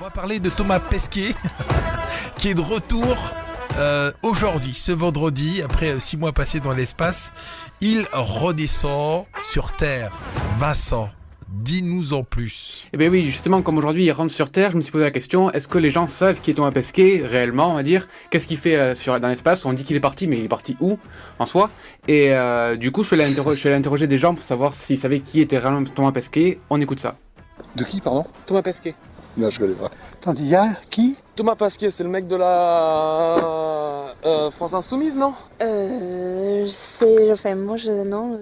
va parler de Thomas Pesquet qui est de retour aujourd'hui, ce vendredi, après 6 mois passés dans l'espace. Il redescend sur Terre. Vincent, dis-nous en plus. Eh bien oui, justement, comme aujourd'hui il rentre sur Terre, je me suis posé la question, est-ce que les gens savent qui est Thomas Pesquet, réellement, on va dire? Qu'est-ce qu'il fait dans l'espace? On dit qu'il est parti, mais il est parti où, en soi? Et du coup, je suis allé interroger des gens pour savoir s'ils savaient qui était réellement Thomas Pesquet. On écoute ça. De qui, pardon? Thomas Pesquet. Non, je connais pas. Attendez, il y a qui? Thomas Pesquet, c'est le mec de la France Insoumise, non? Non.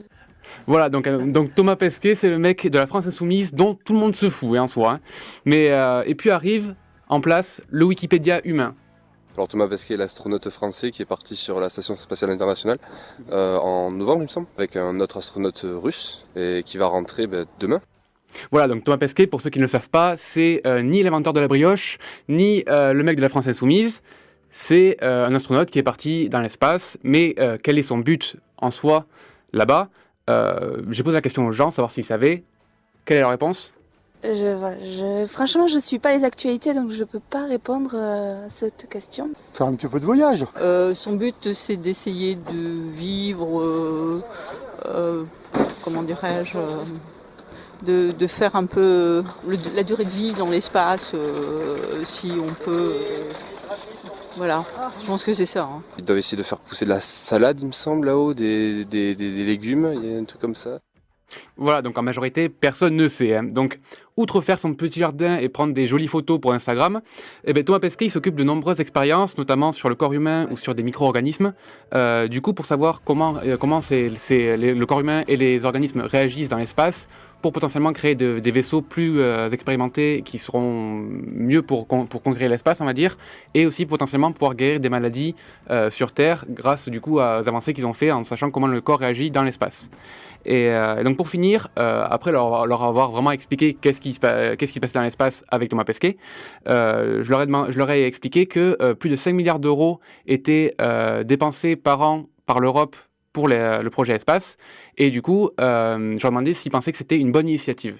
Voilà, donc Thomas Pesquet, c'est le mec de la France Insoumise dont tout le monde se fout, en soi. Hein. Mais, et puis arrive en place le Wikipédia humain. Alors Thomas Pesquet est l'astronaute français qui est parti sur la Station Spatiale Internationale en novembre, il me semble, avec un autre astronaute russe et qui va rentrer demain. Voilà, donc Thomas Pesquet, pour ceux qui ne le savent pas, c'est ni l'inventeur de la brioche, ni le mec de la France Insoumise. C'est un astronaute qui est parti dans l'espace, mais quel est son but en soi là-bas? J'ai posé la question aux gens, savoir s'ils savaient. Quelle est leur réponse? Franchement, je suis pas les actualités, donc je peux pas répondre à cette question. Faire un petit peu de voyage. Son but, c'est d'essayer de vivre, comment dirais-je, de faire un peu la durée de vie dans l'espace, si on peut. Voilà, je pense que c'est ça. Hein. Ils doivent essayer de faire pousser de la salade, il me semble, là-haut, des légumes, il y a un truc comme ça. Voilà, donc en majorité, personne ne sait. Hein. Donc, outre faire son petit jardin et prendre des jolies photos pour Instagram, Thomas Pesquet il s'occupe de nombreuses expériences, notamment sur le corps humain ou sur des micro-organismes. Du coup, pour savoir comment le corps humain et les organismes réagissent dans l'espace, pour potentiellement créer des vaisseaux plus expérimentés qui seront mieux pour conquérir l'espace, on va dire, et aussi potentiellement pouvoir guérir des maladies sur Terre grâce du coup aux avancées qu'ils ont fait en sachant comment le corps réagit dans l'espace. Et donc pour finir, après leur avoir vraiment expliqué qu'est-ce qui se passait dans l'espace avec Thomas Pesquet, je leur ai expliqué que plus de 5 milliards d'euros étaient dépensés par an par l'Europe pour le projet espace. Et du coup, je leur ai demandé s'ils pensaient que c'était une bonne initiative.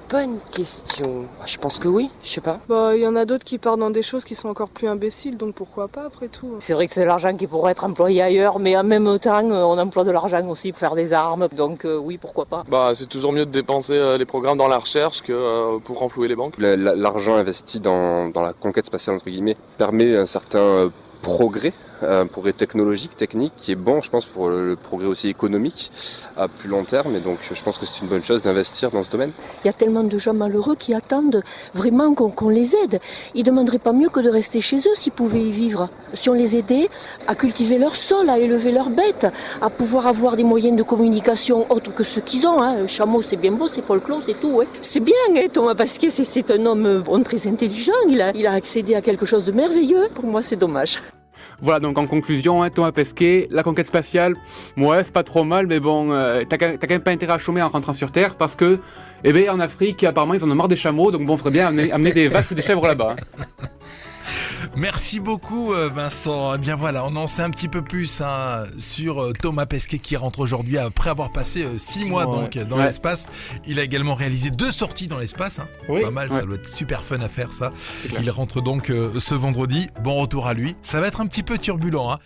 Bonne question. Je pense que oui, je sais pas. Il y en a d'autres qui partent dans des choses qui sont encore plus imbéciles, donc pourquoi pas après tout. C'est vrai que c'est l'argent qui pourrait être employé ailleurs, mais en même temps, on emploie de l'argent aussi pour faire des armes, donc oui, pourquoi pas. C'est toujours mieux de dépenser les programmes dans la recherche que pour renflouer les banques. L'argent investi dans la conquête spatiale, entre guillemets, permet un certain progrès. Un progrès technologique, technique, qui est bon, je pense, pour le progrès aussi économique à plus long terme. Et donc, je pense que c'est une bonne chose d'investir dans ce domaine. Il y a tellement de gens malheureux qui attendent vraiment qu'on les aide. Ils ne demanderaient pas mieux que de rester chez eux s'ils pouvaient y vivre. Si on les aidait à cultiver leur sol, à élever leurs bêtes, à pouvoir avoir des moyens de communication autres que ceux qu'ils ont. Hein. Le chameau, c'est bien beau, c'est folklore, c'est tout. Hein. C'est bien, hein, Thomas Pesquet, c'est un homme très intelligent. Il a accédé à quelque chose de merveilleux. Pour moi, c'est dommage. Voilà, donc en conclusion, Thomas Pesquet, la conquête spatiale, ouais, c'est pas trop mal, mais bon, t'as quand même pas intérêt à chômer en rentrant sur Terre parce que, en Afrique, apparemment, ils en ont marre des chameaux, donc bon, faudrait bien amener des vaches ou des chèvres là-bas. Merci beaucoup Vincent. Eh bien voilà, on en sait un petit peu plus sur Thomas Pesquet qui rentre aujourd'hui après avoir passé 6 mois dans l'espace. Il a également réalisé 2 sorties dans l'espace. Oui. Pas mal, ça doit être super fun à faire ça. Il rentre donc ce vendredi. Bon retour à lui. Ça va être un petit peu turbulent.